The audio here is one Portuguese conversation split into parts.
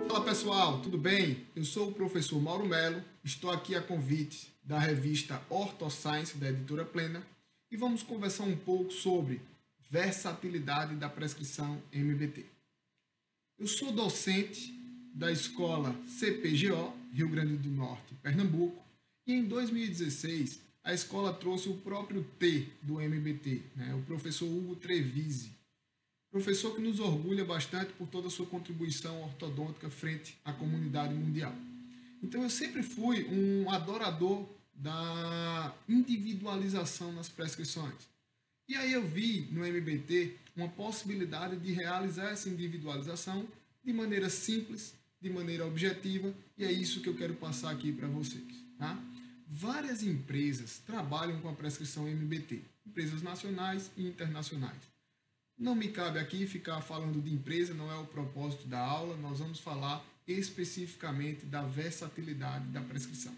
Fala pessoal, tudo bem? Eu sou o professor Mauro Melo, estou aqui a convite da revista OrthoScience da Editora Plena e vamos conversar um pouco sobre versatilidade da prescrição MBT. Eu sou docente da escola CPGO, Rio Grande do Norte, Pernambuco, e em 2016 a escola trouxe o próprio T do MBT, o professor Hugo Trevisi. Professor que nos orgulha bastante por toda a sua contribuição ortodôntica frente à comunidade mundial. Então eu sempre fui um adorador da individualização nas prescrições. E aí eu vi no MBT uma possibilidade de realizar essa individualização de maneira simples, de maneira objetiva, e é isso que eu quero passar aqui para vocês. Tá? Várias empresas trabalham com a prescrição MBT, empresas nacionais e internacionais. Não me cabe aqui ficar falando de empresa, não é o propósito da aula, nós vamos falar especificamente da versatilidade da prescrição.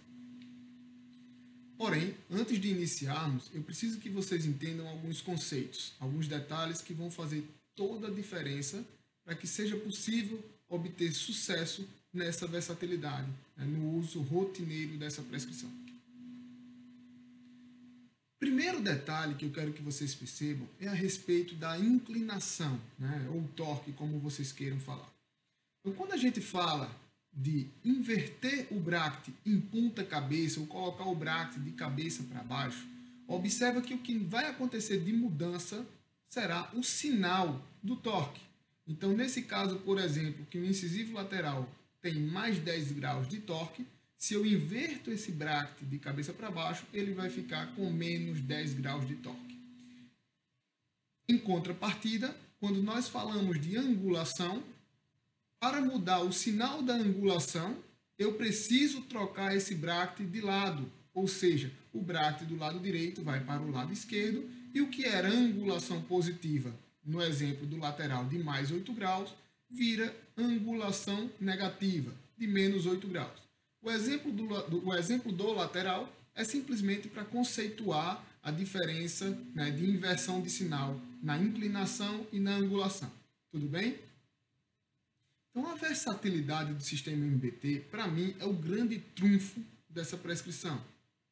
Porém, antes de iniciarmos, eu preciso que vocês entendam alguns conceitos, alguns detalhes que vão fazer toda a diferença para que seja possível obter sucesso nessa versatilidade, no uso rotineiro dessa prescrição. Primeiro detalhe que eu quero que vocês percebam é a respeito da inclinação, ou torque, como vocês queiram falar. Então, quando a gente fala de inverter o bracte em ponta cabeça ou colocar o bracte de cabeça para baixo, observa que o que vai acontecer de mudança será o sinal do torque. Então, nesse caso, por exemplo, que o incisivo lateral tem mais 10 graus de torque, se eu inverto esse bracte de cabeça para baixo, ele vai ficar com menos 10 graus de torque. Em contrapartida, quando nós falamos de angulação, para mudar o sinal da angulação, eu preciso trocar esse bracte de lado, ou seja, o bracte do lado direito vai para o lado esquerdo e o que era angulação positiva, no exemplo do lateral de mais 8 graus, vira angulação negativa de menos 8 graus. O exemplo do lateral é simplesmente para conceituar a diferença de inversão de sinal na inclinação e na angulação. Tudo bem? Então, a versatilidade do sistema MBT, para mim, é o grande trunfo dessa prescrição.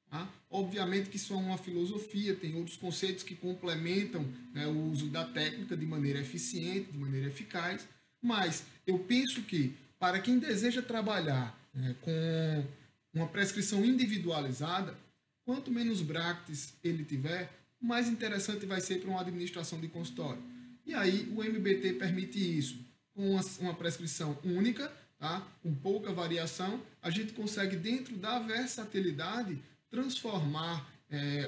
Tá? Obviamente que isso é uma filosofia, tem outros conceitos que complementam o uso da técnica de maneira eficiente, de maneira eficaz, mas eu penso que, para quem deseja trabalhar com uma prescrição individualizada, quanto menos bractes ele tiver, mais interessante vai ser para uma administração de consultório. E aí o MBT permite isso. Com uma prescrição única, tá? Com pouca variação, a gente consegue, dentro da versatilidade, transformar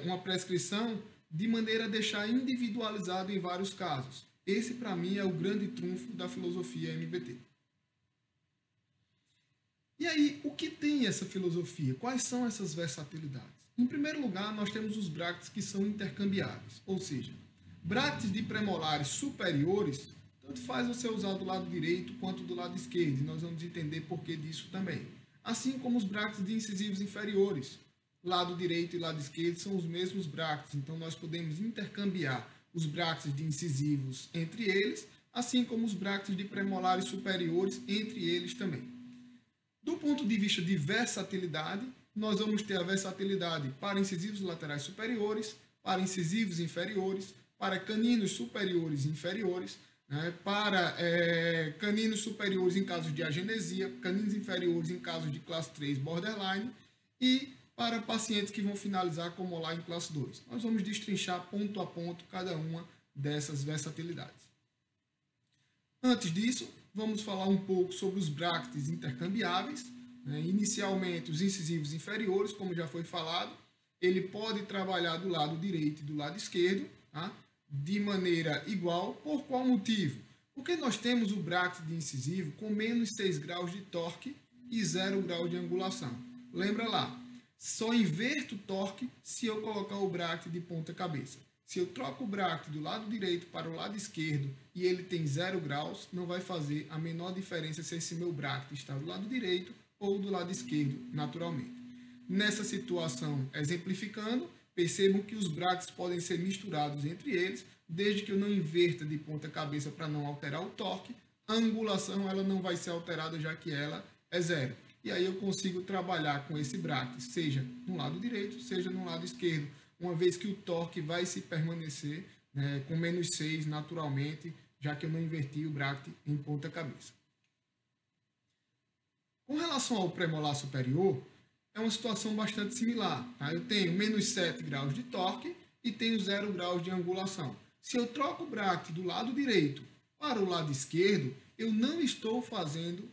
uma prescrição de maneira a deixar individualizado em vários casos. Esse, para mim, é o grande trunfo da filosofia MBT. E aí, o que tem essa filosofia? Quais são essas versatilidades? Em primeiro lugar, nós temos os bractes que são intercambiáveis, ou seja, bractes de premolares superiores, tanto faz você usar do lado direito quanto do lado esquerdo, e nós vamos entender por que disso também. Assim como os bractes de incisivos inferiores, lado direito e lado esquerdo são os mesmos bractes, então nós podemos intercambiar os bractes de incisivos entre eles, assim como os bractes de premolares superiores entre eles também. Do ponto de vista de versatilidade, nós vamos ter a versatilidade para incisivos laterais superiores, para incisivos inferiores, para caninos superiores e inferiores, para caninos superiores em casos de agenesia, caninos inferiores em casos de classe 3 borderline e para pacientes que vão finalizar com molar em classe 2. Nós vamos destrinchar ponto a ponto cada uma dessas versatilidades. Antes disso, vamos falar um pouco sobre os bractes intercambiáveis. Inicialmente, os incisivos inferiores, como já foi falado, ele pode trabalhar do lado direito e do lado esquerdo, tá? De maneira igual. Por qual motivo? Porque nós temos o bracte de incisivo com menos 6 graus de torque e 0 grau de angulação. Lembra lá, só inverto o torque se eu colocar o bracte de ponta cabeça. Se eu troco o bracte do lado direito para o lado esquerdo e ele tem 0 graus, não vai fazer a menor diferença se esse meu bracte está do lado direito ou do lado esquerdo, naturalmente. Nessa situação, exemplificando, Percebam que os bractes podem ser misturados entre eles, desde que eu não inverta de ponta cabeça para não alterar o torque. A angulação ela não vai ser alterada, já que ela é zero. E aí eu consigo trabalhar com esse bracte, seja no lado direito, seja no lado esquerdo, uma vez que o torque vai se permanecer, né, com menos 6 naturalmente, já que eu não inverti o bracte em ponta cabeça. Com relação ao premolar superior, é uma situação bastante similar. Tá? Eu tenho menos 7 graus de torque e tenho 0 graus de angulação. Se eu troco o bracte do lado direito para o lado esquerdo, eu não estou fazendo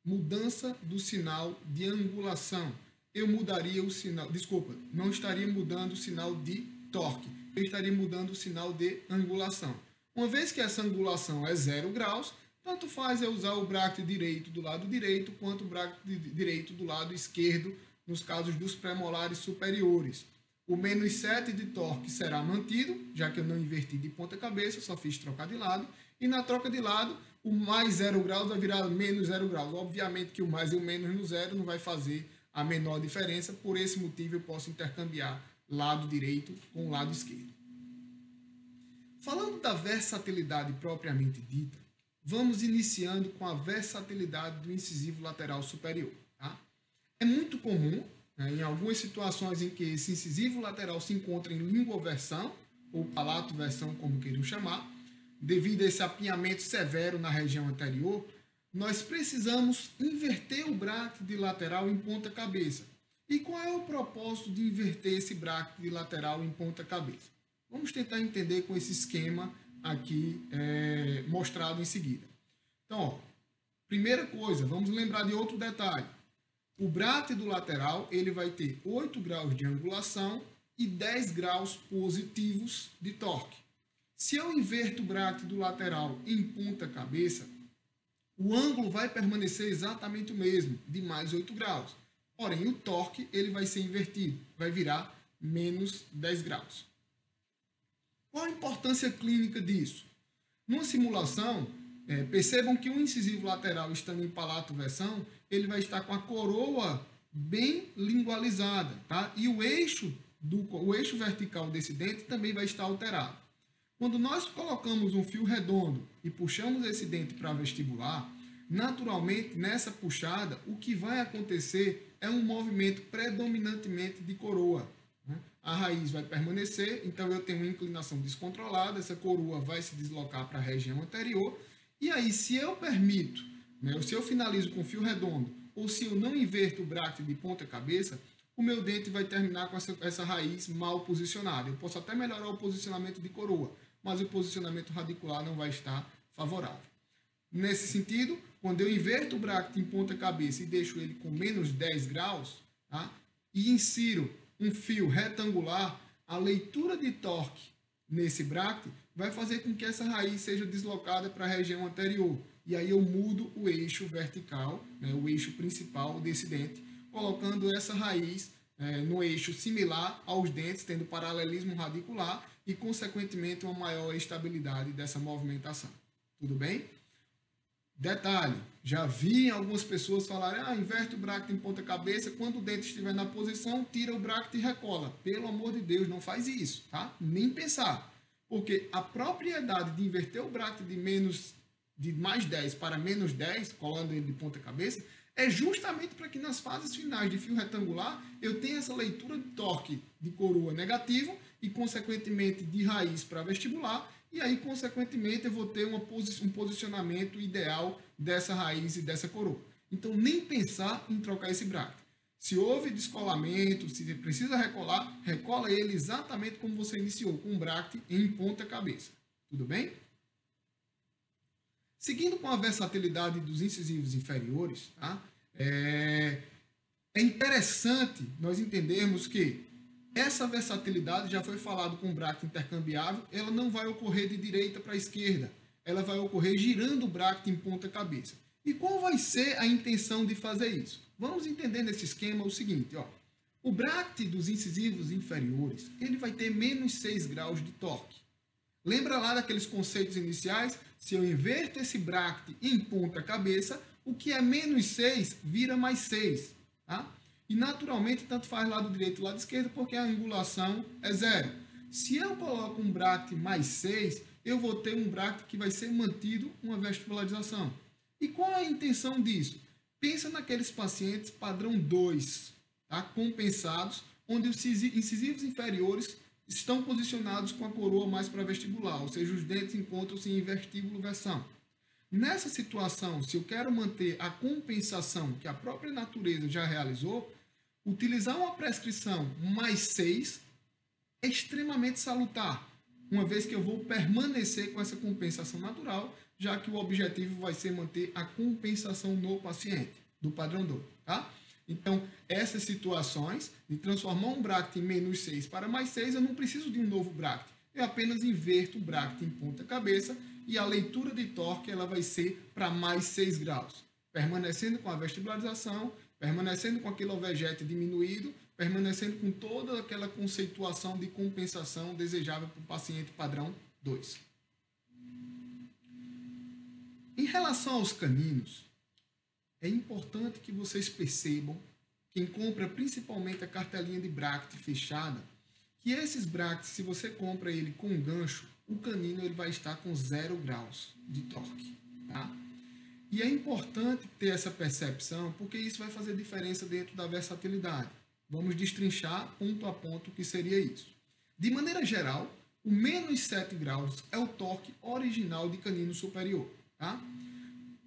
mudança do sinal de angulação. Eu mudaria o sinal, desculpa, não estaria mudando o sinal de torque, eu estaria mudando o sinal de angulação. Uma vez que essa angulação é 0 graus, tanto faz eu usar o bracte direito do lado direito, quanto o bracte direito do lado esquerdo, nos casos dos premolares superiores. O menos 7 de torque será mantido, já que eu não inverti de ponta cabeça, só fiz trocar de lado. E na troca de lado, o mais 0 graus vai virar menos 0 graus. Obviamente que o mais e o menos no zero não vai fazer a menor diferença. Por esse motivo, eu posso intercambiar lado direito com o lado esquerdo. Falando da versatilidade propriamente dita, vamos iniciando com a versatilidade do incisivo lateral superior. Tá? É muito comum, né, em algumas situações em que esse incisivo lateral se encontra em linguoversão, ou palato-versão, como queiram chamar, devido a esse apinhamento severo na região anterior, nós precisamos inverter o bracte de lateral em ponta cabeça. E qual é o propósito de inverter esse bracte de lateral em ponta cabeça? Vamos tentar entender com esse esquema aqui mostrado em seguida. Então, ó, primeira coisa, vamos lembrar de outro detalhe. O bracte do lateral ele vai ter 8 graus de angulação e 10 graus positivos de torque. Se eu inverto o bracte do lateral em ponta cabeça, o ângulo vai permanecer exatamente o mesmo, de mais 8 graus. Porém, o torque ele vai ser invertido, vai virar menos 10 graus. Qual a importância clínica disso? Numa simulação, percebam que o incisivo lateral estando em palato-versão, ele vai estar com a coroa bem lingualizada, tá? E o eixo vertical desse dente também vai estar alterado. Quando nós colocamos um fio redondo e puxamos esse dente para vestibular, naturalmente, nessa puxada, o que vai acontecer é um movimento predominantemente de coroa. A raiz vai permanecer, então eu tenho uma inclinação descontrolada, essa coroa vai se deslocar para a região anterior, e aí se eu permito, né, se eu finalizo com fio redondo, ou se eu não inverto o bracte de ponta cabeça, o meu dente vai terminar com essa raiz mal posicionada. Eu posso até melhorar o posicionamento de coroa, mas o posicionamento radicular não vai estar favorável. Nesse sentido, quando eu inverto o bracte em ponta cabeça e deixo ele com menos 10 graus, tá, e insiro um fio retangular, a leitura de torque nesse bracte vai fazer com que essa raiz seja deslocada para a região anterior. E aí eu mudo o eixo vertical, né, o eixo principal desse dente, colocando essa raiz no eixo similar aos dentes, tendo paralelismo radicular e, consequentemente, uma maior estabilidade dessa movimentação. Tudo bem? Detalhe, já vi algumas pessoas falarem, inverte o bracte em ponta cabeça, quando o dente estiver na posição, tira o bracte e recola. Pelo amor de Deus, não faz isso, tá? Nem pensar. Porque a propriedade de inverter o bracte de mais 10 para menos 10, colando ele de ponta cabeça, é justamente para que nas fases finais de fio retangular eu tenha essa leitura de torque de coroa negativo e, consequentemente, de raiz para vestibular, e aí, consequentemente, eu vou ter um posicionamento ideal dessa raiz e dessa coroa. Então, nem pensar em trocar esse bracte. Se houve descolamento, se precisa recolar, recola ele exatamente como você iniciou, com o bracte em ponta cabeça. Tudo bem? Seguindo com a versatilidade dos incisivos inferiores, tá? É interessante nós entendermos que essa versatilidade, já foi falado com o bracte intercambiável, ela não vai ocorrer de direita para a esquerda, ela vai ocorrer girando o bracte em ponta cabeça. E qual vai ser a intenção de fazer isso? Vamos entender nesse esquema o seguinte, ó. O bracte dos incisivos inferiores, ele vai ter menos 6 graus de torque. Lembra lá daqueles conceitos iniciais? Se eu inverto esse bracte em ponta cabeça, o que é menos 6 vira mais 6. Tá? E naturalmente tanto faz lado direito e lado esquerdo porque a angulação é zero. Se eu coloco um BRACT mais 6, eu vou ter um BRACT que vai ser mantido uma vestibularização. E qual é a intenção disso? Pensa naqueles pacientes padrão 2, tá? Compensados, onde os incisivos inferiores estão posicionados com a coroa mais para vestibular, ou seja, os dentes encontram-se em vestíbulo-versão. Nessa situação, se eu quero manter a compensação que a própria natureza já realizou, utilizar uma prescrição mais 6 é extremamente salutar, uma vez que eu vou permanecer com essa compensação natural, já que o objetivo vai ser manter a compensação no paciente, do padrão 2, tá? Então, essas situações de transformar um BRACT em menos 6 para mais 6, eu não preciso de um novo BRACT. Eu apenas inverto o BRACT em ponta cabeça e a leitura de torque ela vai ser para mais 6 graus, permanecendo com a vestibularização, permanecendo com aquele overjet diminuído, permanecendo com toda aquela conceituação de compensação desejável para o paciente padrão 2. Em relação aos caninos, é importante que vocês percebam, quem compra principalmente a cartelinha de BRACT fechada, que esses BRACTs, se você compra ele com gancho, o canino ele vai estar com 0 graus de torque. Tá? E é importante ter essa percepção, porque isso vai fazer diferença dentro da versatilidade. Vamos destrinchar ponto a ponto o que seria isso. De maneira geral, o menos 7 graus é o torque original de canino superior. Tá?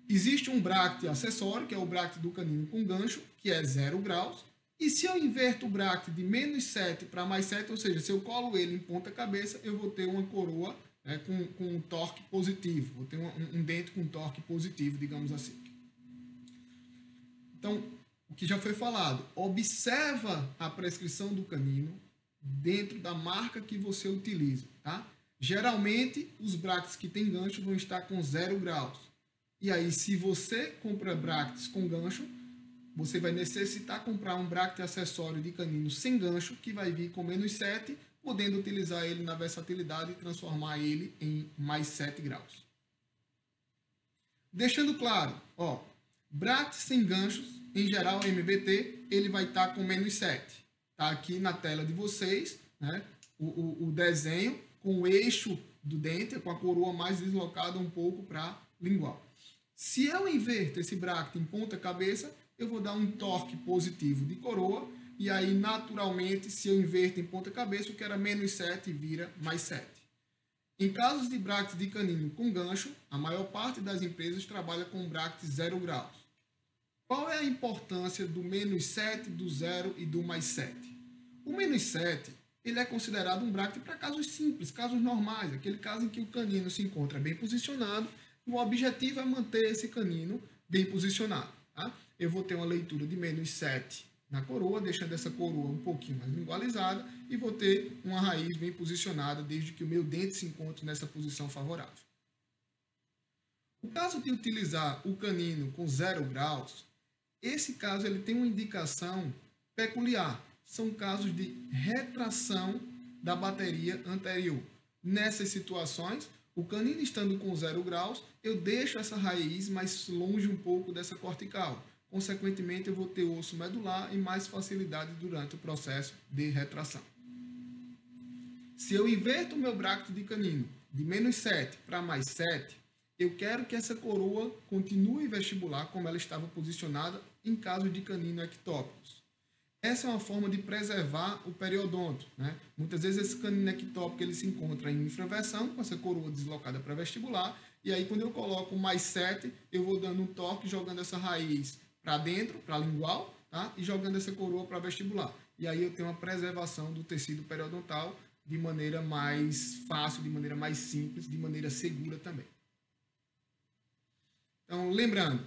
Existe um BRACT acessório, que é o BRACT do canino com gancho, que é 0 graus. E se eu inverto o BRACT de menos 7 para mais 7, ou seja, se eu colo ele em ponta cabeça, eu vou ter uma coroa com um torque positivo. Vou ter um dente com torque positivo, digamos assim. Então, o que já foi falado, observa a prescrição do canino dentro da marca que você utiliza. Tá? Geralmente, os BRACTs que têm gancho vão estar com 0 graus. E aí, se você compra BRACTs com gancho, você vai necessitar comprar um BRACT acessório de canino sem gancho, que vai vir com menos 7, podendo utilizar ele na versatilidade e transformar ele em mais 7 graus. Deixando claro, ó, BRACT sem ganchos, em geral MBT, ele vai estar com menos 7. Está aqui na tela de vocês, né, o desenho com o eixo do dente, com a coroa mais deslocada um pouco para lingual. Se eu inverto esse BRACT em ponta cabeça, eu vou dar um torque positivo de coroa, e aí naturalmente, se eu inverto em ponta cabeça, o que era menos 7 vira mais 7. Em casos de BRACT de canino com gancho, a maior parte das empresas trabalha com BRACT 0 graus. Qual é a importância do menos 7, do 0 e do mais 7? O menos 7 ele é considerado um BRACT para casos simples, casos normais, aquele caso em que o canino se encontra bem posicionado e o objetivo é manter esse canino bem posicionado. Tá? Eu vou ter uma leitura de menos 7 na coroa, deixando essa coroa um pouquinho mais lingualizada e vou ter uma raiz bem posicionada desde que o meu dente se encontre nessa posição favorável. O caso de utilizar o canino com 0 graus, esse caso ele tem uma indicação peculiar. São casos de retração da bateria anterior. Nessas situações, o canino estando com 0 graus, eu deixo essa raiz mais longe um pouco dessa cortical. Consequentemente, eu vou ter osso medular e mais facilidade durante o processo de retração. Se eu inverto o meu BRACT de canino de menos 7 para mais 7, eu quero que essa coroa continue vestibular como ela estava posicionada em caso de canino ectópicos. Essa é uma forma de preservar o periodonto. Né? Muitas vezes esse canino ectópico ele se encontra em infraversão, com essa coroa deslocada para vestibular, e aí quando eu coloco mais 7, eu vou dando um toque, jogando essa raiz para dentro, para lingual, tá? E jogando essa coroa para vestibular. E aí eu tenho uma preservação do tecido periodontal de maneira mais fácil, de maneira mais simples, de maneira segura também. Então, lembrando,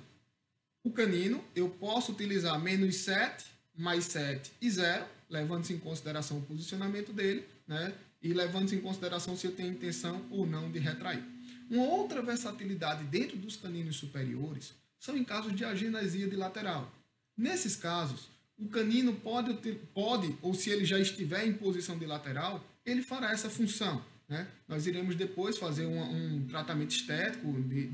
o canino eu posso utilizar menos 7, mais 7 e 0, levando-se em consideração o posicionamento dele, né? E levando-se em consideração se eu tenho intenção ou não de retrair. Uma outra versatilidade dentro dos caninos superiores são em casos de agenesia de lateral. Nesses casos, o canino pode, ou se ele já estiver em posição de lateral, ele fará essa função. Né? Nós iremos depois fazer um tratamento estético, de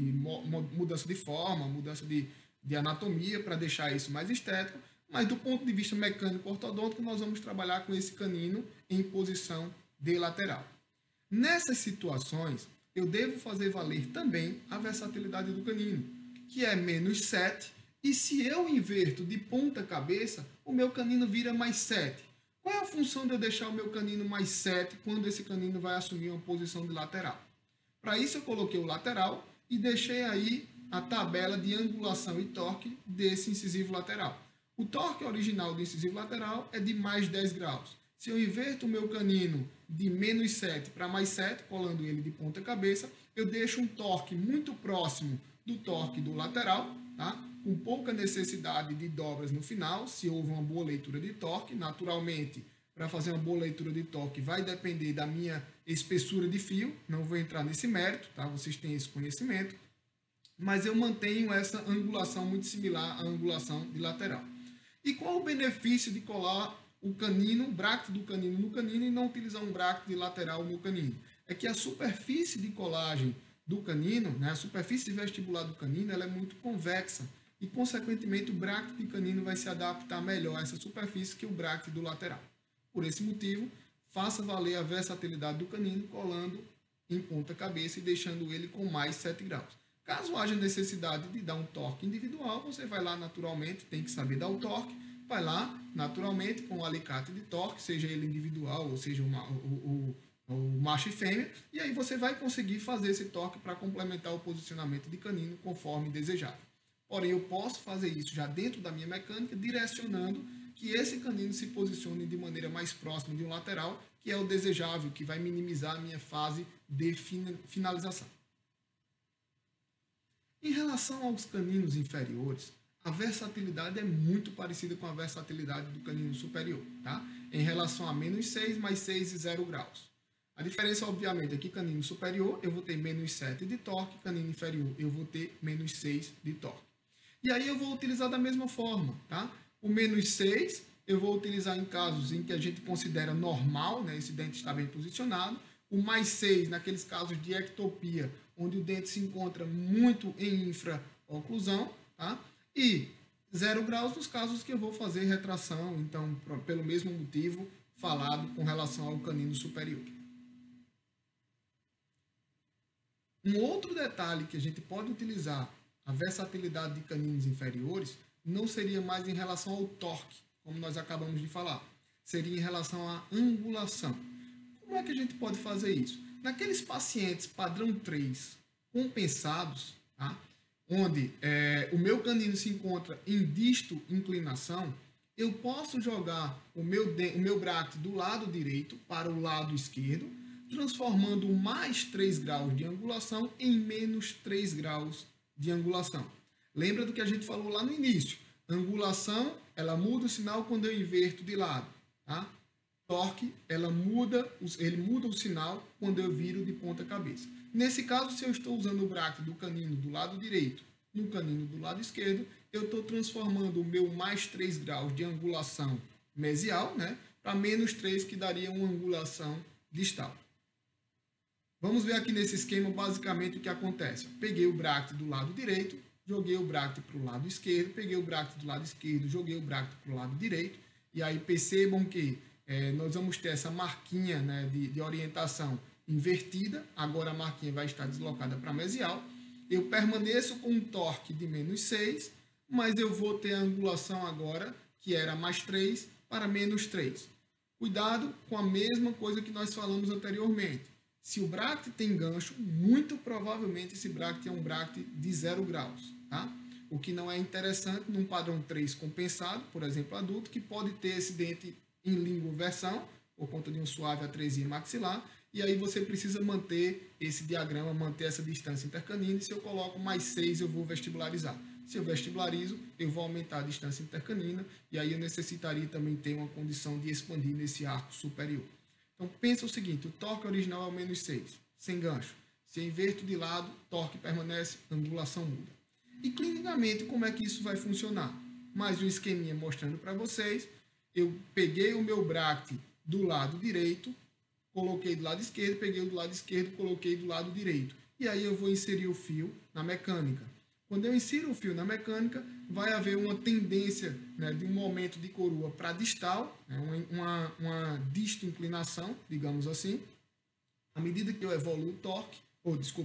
mudança de forma, mudança de anatomia, para deixar isso mais estético, Mas do ponto de vista mecânico ortodôntico, nós vamos trabalhar com esse canino em posição de lateral. Nessas situações, eu devo fazer valer também a versatilidade do canino, que é menos 7, e se eu inverto de ponta cabeça, o meu canino vira mais 7. Qual é a função de eu deixar o meu canino mais 7 quando esse canino vai assumir uma posição de lateral? Para isso eu coloquei o lateral e deixei aí a tabela de angulação e torque desse incisivo lateral. O torque original do incisivo lateral é de mais 10 graus. Se eu inverto o meu canino de menos 7 para mais 7, colando ele de ponta cabeça, eu deixo um torque muito próximo do torque do lateral, tá? Com pouca necessidade de dobras no final, se houve uma boa leitura de torque. Naturalmente, para fazer uma boa leitura de torque vai depender da minha espessura de fio, não vou entrar nesse mérito, tá? Vocês têm esse conhecimento, mas eu mantenho essa angulação muito similar à angulação de lateral. E qual o benefício de colar o canino, o bracte do canino no canino e não utilizar um bracte de lateral no canino? É que a superfície de colagem do canino, né, a superfície vestibular do canino, ela é muito convexa e, consequentemente, o bracte de canino vai se adaptar melhor a essa superfície que o bracte do lateral. Por esse motivo, faça valer a versatilidade do canino colando em ponta cabeça e deixando ele com mais 7 graus. Caso haja necessidade de dar um torque individual, você vai lá naturalmente, tem que saber dar o torque, vai lá naturalmente com o alicate de torque, seja ele individual ou seja o macho e fêmea, e aí você vai conseguir fazer esse torque para complementar o posicionamento de canino conforme desejado. Porém, eu posso fazer isso já dentro da minha mecânica, direcionando que esse canino se posicione de maneira mais próxima de um lateral, que é o desejável, que vai minimizar a minha fase de finalização. Em relação aos caninos inferiores, a versatilidade é muito parecida com a versatilidade do canino superior, tá? Em relação a menos 6, mais 6 e 0 graus. A diferença, obviamente, é que canino superior eu vou ter menos 7 de torque, canino inferior eu vou ter menos 6 de torque. E aí eu vou utilizar da mesma forma, tá? O menos 6 eu vou utilizar em casos em que a gente considera normal, né? Esse dente está bem posicionado. O mais 6 naqueles casos de ectopia, onde o dente se encontra muito em infraoclusão, tá? E 0 graus nos casos que eu vou fazer retração, então, pelo mesmo motivo falado com relação ao canino superior. Um outro detalhe que a gente pode utilizar a versatilidade de caninos inferiores não seria mais em relação ao torque, como nós acabamos de falar, seria em relação à angulação. Como é que a gente pode fazer isso? Naqueles pacientes padrão 3 compensados, tá? Onde o meu canino se encontra em disto inclinação, eu posso jogar o meu bracte do lado direito para o lado esquerdo, transformando o mais 3 graus de angulação em menos 3 graus de angulação. Lembra do que a gente falou lá no início? Angulação, ela muda o sinal quando eu inverto de lado, tá? Torque, ele muda o sinal quando eu viro de ponta cabeça. Nesse caso, se eu estou usando o bracte do canino do lado direito no canino do lado esquerdo, eu estou transformando o meu mais 3 graus de angulação mesial, né, para menos 3, que daria uma angulação distal. Vamos ver aqui nesse esquema basicamente o que acontece. Peguei o bracte do lado direito, joguei o bracte para o lado esquerdo, peguei o bracte do lado esquerdo, joguei o bracte para o lado direito, e aí percebam que nós vamos ter essa marquinha, né, de orientação invertida, agora a marquinha vai estar deslocada para mesial. Eu permaneço com um torque de menos 6, mas eu vou ter a angulação agora, que era mais 3, para menos 3. Cuidado com a mesma coisa que nós falamos anteriormente. Se o bracte tem gancho, muito provavelmente esse bracte é um bracte de 0 graus, tá? O que não é interessante num padrão 3 compensado, por exemplo, adulto, que pode ter esse dente em linguoversão, por conta de uma suave atresia maxilar, e aí você precisa manter esse diagrama, manter essa distância intercanina, e se eu coloco mais 6, eu vou vestibularizar. Se eu vestibularizo, eu vou aumentar a distância intercanina, e aí eu necessitaria também ter uma condição de expandir nesse arco superior. Então, pensa o seguinte, o torque original é o menos 6, sem gancho. Se eu inverto de lado, torque permanece, angulação muda. E clinicamente, como é que isso vai funcionar? Mais um esqueminha mostrando para vocês. Eu peguei o meu bracte do lado direito, coloquei do lado esquerdo, peguei o do lado esquerdo, coloquei do lado direito. E aí eu vou inserir o fio na mecânica. Quando eu insiro o fio na mecânica, vai haver uma tendência, né, de um momento de coroa para distal, né, uma disto-inclinação, digamos assim. À medida que eu evoluo o torque,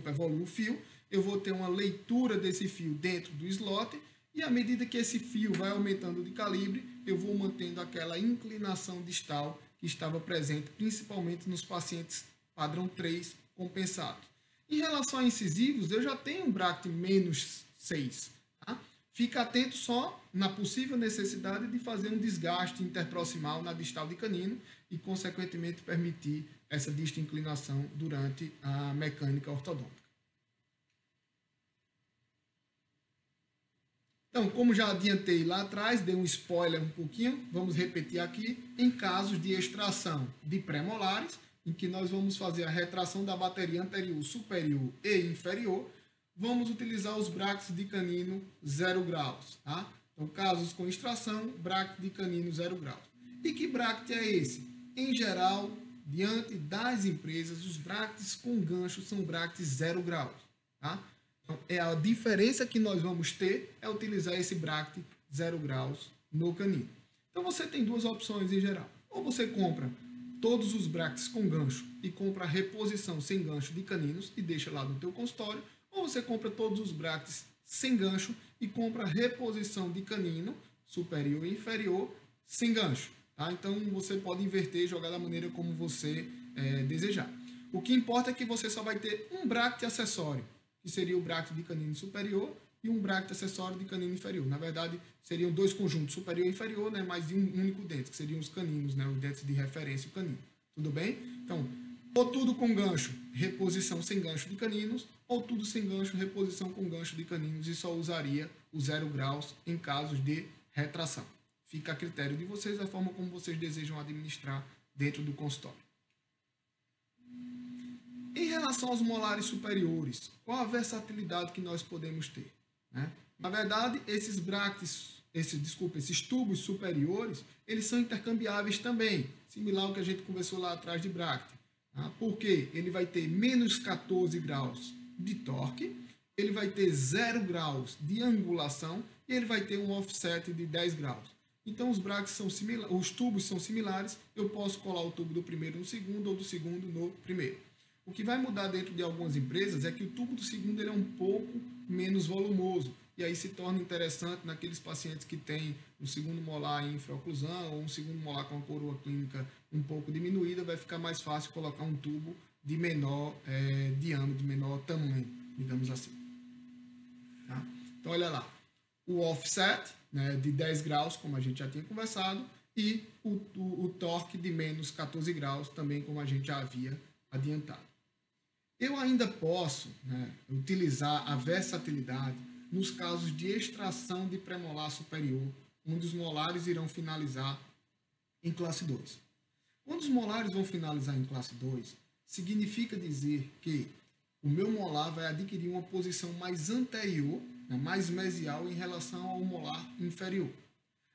evoluo o fio, eu vou ter uma leitura desse fio dentro do slot, e à medida que esse fio vai aumentando de calibre, eu vou mantendo aquela inclinação distal que estava presente principalmente nos pacientes padrão 3 compensados. Em relação a incisivos, eu já tenho um bracket menos 6. Tá? Fica atento só na possível necessidade de fazer um desgaste interproximal na distal de canino e, consequentemente, permitir essa disto-inclinação durante a mecânica ortodôntica. Então, como já adiantei lá atrás, dei um spoiler um pouquinho, vamos repetir aqui, em casos de extração de pré-molares, em que nós vamos fazer a retração da bateria anterior, superior e inferior, vamos utilizar os brackets de canino 0 graus. Tá? Então, casos com extração, bracket de canino 0 graus. E que bracket é esse? Em geral, diante das empresas, os brackets com gancho são brackets 0 graus. Tá? Então, a diferença que nós vamos ter é utilizar esse bracket 0 graus no canino. Então, você tem duas opções em geral. Ou você compra todos os brackets com gancho e compra a reposição sem gancho de caninos e deixa lá no teu consultório, ou você compra todos os brackets sem gancho e compra a reposição de canino superior e inferior sem gancho. Tá? Então, você pode inverter e jogar da maneira como você desejar. O que importa é que você só vai ter um bracket acessório, que seria o bracket de canino superior e um bracket acessório de canino inferior. Na verdade, seriam dois conjuntos, superior e inferior, né, mas de um único dente, que seriam os caninos, né, os dentes de referência e o canino. Tudo bem? Então, ou tudo com gancho, reposição sem gancho de caninos, ou tudo sem gancho, reposição com gancho de caninos, e só usaria o 0 graus em casos de retração. Fica a critério de vocês a forma como vocês desejam administrar dentro do consultório. Em relação aos molares superiores, qual a versatilidade que nós podemos ter? Né? Na verdade, esses brackets, esses tubos superiores, eles são intercambiáveis também, similar ao que a gente conversou lá atrás de bracket. Tá? Porque ele vai ter menos 14 graus de torque, ele vai ter 0 graus de angulação e ele vai ter um offset de 10 graus. Então, os brackets são similares, os tubos são similares, eu posso colar o tubo do primeiro no segundo ou do segundo no primeiro. O que vai mudar dentro de algumas empresas é que o tubo do segundo ele é um pouco menos volumoso. E aí se torna interessante naqueles pacientes que têm um segundo molar em infraoclusão ou um segundo molar com a coroa clínica um pouco diminuída, vai ficar mais fácil colocar um tubo de menor diâmetro, de menor tamanho, digamos assim. Tá? Então, olha lá. O offset, né, de 10 graus, como a gente já tinha conversado, e o torque de menos 14 graus, também como a gente já havia adiantado. Eu ainda posso, né, utilizar a versatilidade nos casos de extração de premolar superior, onde os molares irão finalizar em classe 2. Quando os molares vão finalizar em classe 2, significa dizer que o meu molar vai adquirir uma posição mais anterior, né, mais mesial em relação ao molar inferior.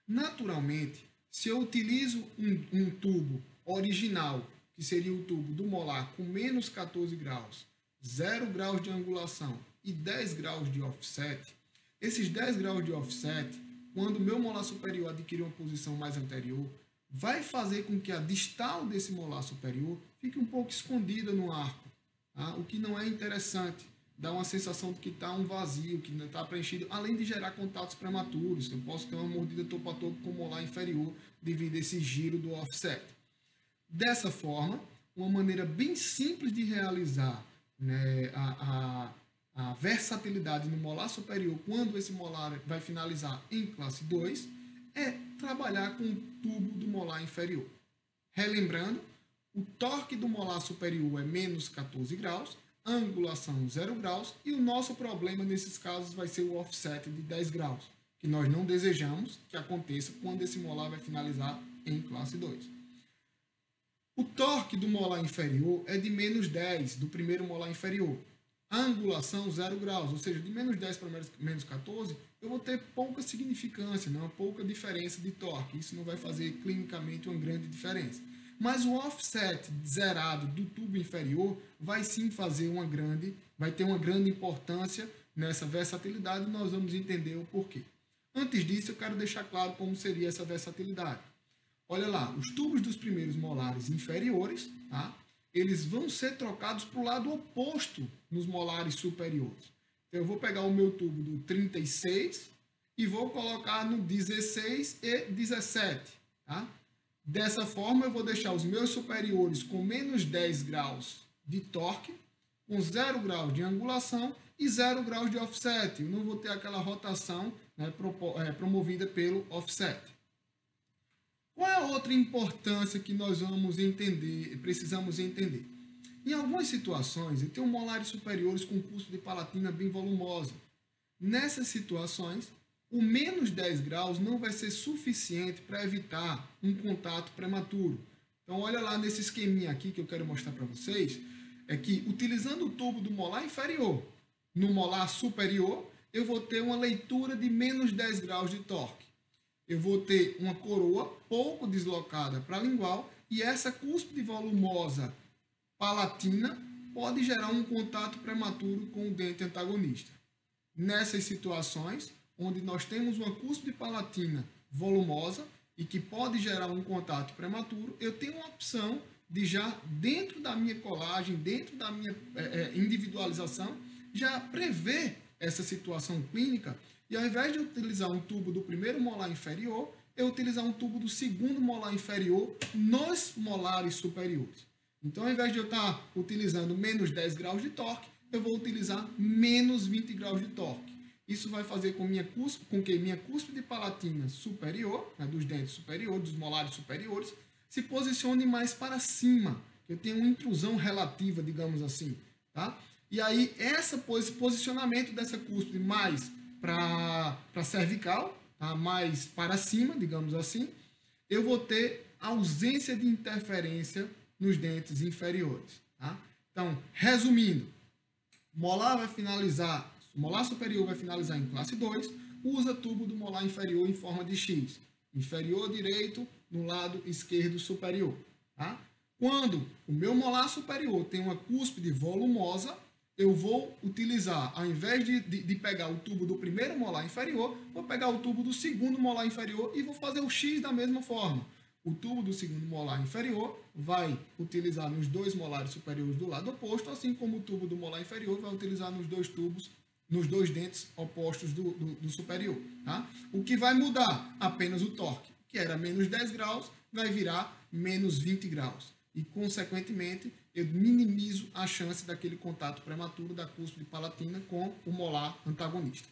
Naturalmente, se eu utilizo um tubo original, que seria o tubo do molar com menos 14 graus, 0 graus de angulação e 10 graus de offset, esses 10 graus de offset, quando o meu molar superior adquirir uma posição mais anterior, vai fazer com que a distal desse molar superior fique um pouco escondida no arco, tá? O que não é interessante, dá uma sensação de que está um vazio, que não está preenchido, além de gerar contatos prematuros. Eu posso ter uma mordida topo a topo com o molar inferior devido a esse giro do offset. Dessa forma, uma maneira bem simples de realizar, né, a versatilidade no molar superior quando esse molar vai finalizar em classe 2 é trabalhar com o tubo do molar inferior. Relembrando, o torque do molar superior é menos 14 graus, a angulação 0 graus e o nosso problema nesses casos vai ser o offset de 10 graus, que nós não desejamos que aconteça quando esse molar vai finalizar em classe 2. O torque do molar inferior é de menos 10 do primeiro molar inferior. A angulação 0 graus, ou seja, de menos 10 para menos 14, eu vou ter pouca significância, uma pouca diferença de torque. Isso não vai fazer clinicamente uma grande diferença. Mas o offset zerado do tubo inferior vai sim fazer vai ter uma grande importância nessa versatilidade, nós vamos entender o porquê. Antes disso, eu quero deixar claro como seria essa versatilidade. Olha lá, os tubos dos primeiros molares inferiores, tá? Eles vão ser trocados para o lado oposto nos molares superiores. Então, eu vou pegar o meu tubo do 36 e vou colocar no 16 e 17. Tá? Dessa forma, eu vou deixar os meus superiores com menos 10 graus de torque, com 0 graus de angulação e 0 graus de offset. Eu não vou ter aquela rotação, né, promovida pelo offset. Qual é a outra importância que nós vamos entender, precisamos entender? Em algumas situações, eu tenho molares superiores com cuspo de palatina bem volumosa. Nessas situações, o menos 10 graus não vai ser suficiente para evitar um contato prematuro. Então, olha lá nesse esqueminha aqui que eu quero mostrar para vocês, é que utilizando o tubo do molar inferior no molar superior, eu vou ter uma leitura de menos 10 graus de torque. Eu vou ter uma coroa pouco deslocada para a lingual e essa cúspide volumosa palatina pode gerar um contato prematuro com o dente antagonista. Nessas situações, onde nós temos uma cúspide palatina volumosa e que pode gerar um contato prematuro, eu tenho uma opção de já, dentro da minha colagem, dentro da minha individualização, já prever essa situação clínica e ao invés de utilizar um tubo do primeiro molar inferior, eu utilizar um tubo do segundo molar inferior nos molares superiores. Então, ao invés de eu estar utilizando menos 10 graus de torque, eu vou utilizar menos 20 graus de torque. Isso vai fazer com que minha cúspide palatina superior, né, dos dentes superiores, dos molares superiores, se posicione mais para cima. Eu tenho uma intrusão relativa, digamos assim. Tá? E aí, esse posicionamento dessa cúspide mais para cervical, tá? Mais para cima, digamos assim, eu vou ter ausência de interferência nos dentes inferiores. Tá? Então, resumindo, molar superior vai finalizar em classe 2, usa tubo do molar inferior em forma de X. Inferior direito no lado esquerdo superior. Tá? Quando o meu molar superior tem uma cúspide volumosa, eu vou utilizar, ao invés de pegar o tubo do primeiro molar inferior, vou pegar o tubo do segundo molar inferior e vou fazer o X da mesma forma. O tubo do segundo molar inferior vai utilizar nos dois molares superiores do lado oposto, assim como o tubo do molar inferior vai utilizar nos dois dentes opostos do superior. Tá? O que vai mudar? Apenas o torque, que era menos 10 graus, vai virar menos 20 graus. E, consequentemente, eu minimizo a chance daquele contato prematuro da cúspide palatina com o molar antagonista.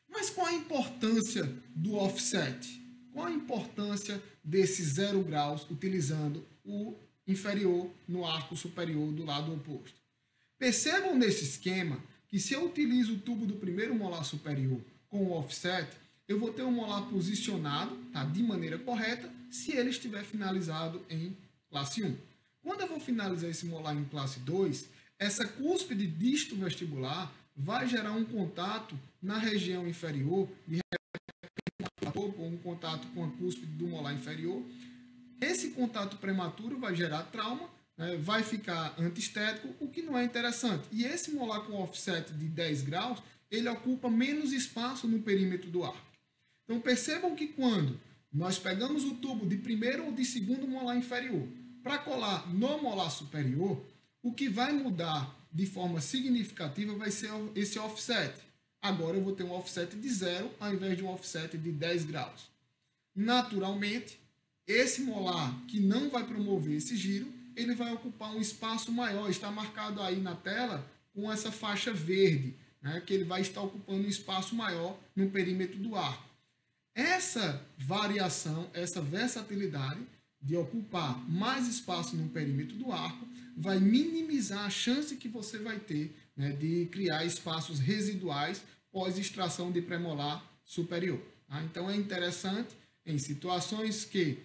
Mas qual a importância do offset? Qual a importância desse 0 graus utilizando o inferior no arco superior do lado oposto? Percebam nesse esquema que se eu utilizo o tubo do primeiro molar superior com o offset, eu vou ter um molar posicionado, tá, de maneira correta se ele estiver finalizado em classe 1. Quando eu vou finalizar esse molar em classe 2, essa cúspide disto vestibular vai gerar um contato na região inferior, de um contato com a cúspide do molar inferior. Esse contato prematuro vai gerar trauma, né, vai ficar antiestético, o que não é interessante. E esse molar com offset de 10 graus, ele ocupa menos espaço no perímetro do arco. Então percebam que quando nós pegamos o tubo de primeiro ou de segundo molar inferior para colar no molar superior, o que vai mudar de forma significativa vai ser esse offset. Agora eu vou ter um offset de 0 ao invés de um offset de 10 graus. Naturalmente, esse molar que não vai promover esse giro, ele vai ocupar um espaço maior. Está marcado aí na tela com essa faixa verde, né, que ele vai estar ocupando um espaço maior no perímetro do arco. Essa variação, essa versatilidade de ocupar mais espaço no perímetro do arco vai minimizar a chance que você vai ter, né, de criar espaços residuais pós-extração de premolar superior. Tá? Então é interessante em situações que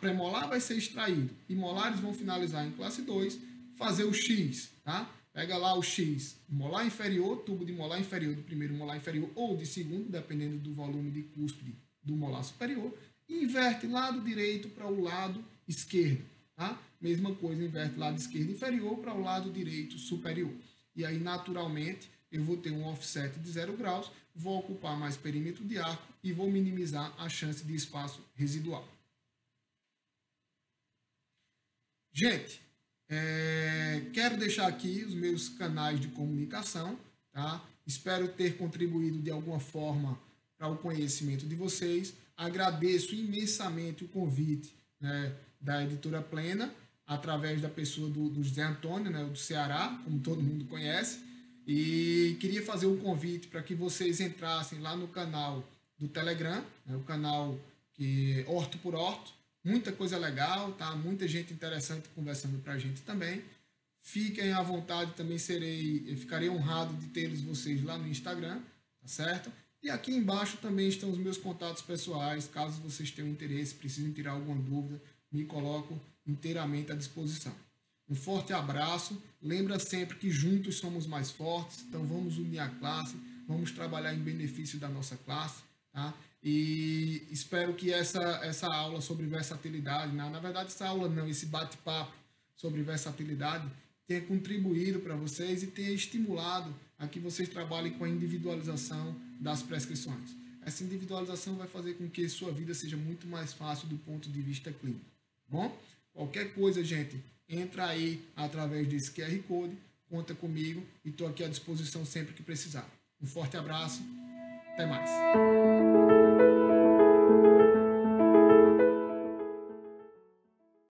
premolar vai ser extraído e molares vão finalizar em classe 2, fazer o X. Tá? Pega lá o X, molar inferior, tubo de molar inferior do primeiro molar inferior ou de segundo, dependendo do volume de cúspide do molar superior, e inverte lado direito para o lado esquerdo. Tá? Mesma coisa, inverte lado esquerdo inferior para o lado direito superior. E aí, naturalmente, eu vou ter um offset de 0 graus, vou ocupar mais perímetro de arco e vou minimizar a chance de espaço residual. Gente, quero deixar aqui os meus canais de comunicação, tá? Espero ter contribuído de alguma forma para o conhecimento de vocês. Agradeço imensamente o convite, né, da Editora Plena, através da pessoa do José Antônio, né, do Ceará, como todo mundo conhece. E queria fazer um convite para que vocês entrassem lá no canal do Telegram, né, o canal que Horto por Horto. Muita coisa legal, tá? Muita gente interessante conversando para a gente também. Fiquem à vontade, também ficarei honrado de tê-los vocês lá no Instagram, tá certo? E aqui embaixo também estão os meus contatos pessoais, caso vocês tenham interesse, precisem tirar alguma dúvida, me coloco inteiramente à disposição. Um forte abraço, lembra sempre que juntos somos mais fortes, então vamos unir a classe, vamos trabalhar em benefício da nossa classe, tá? E espero que essa aula sobre versatilidade, na verdade essa aula não, esse bate-papo sobre versatilidade tenha contribuído para vocês e tenha estimulado a que vocês trabalhem com a individualização das prescrições. Essa individualização vai fazer com que sua vida seja muito mais fácil do ponto de vista clínico. Bom? Qualquer coisa, gente, entra aí através desse QR Code, conta comigo e estou aqui à disposição sempre que precisar. Um forte abraço, até mais.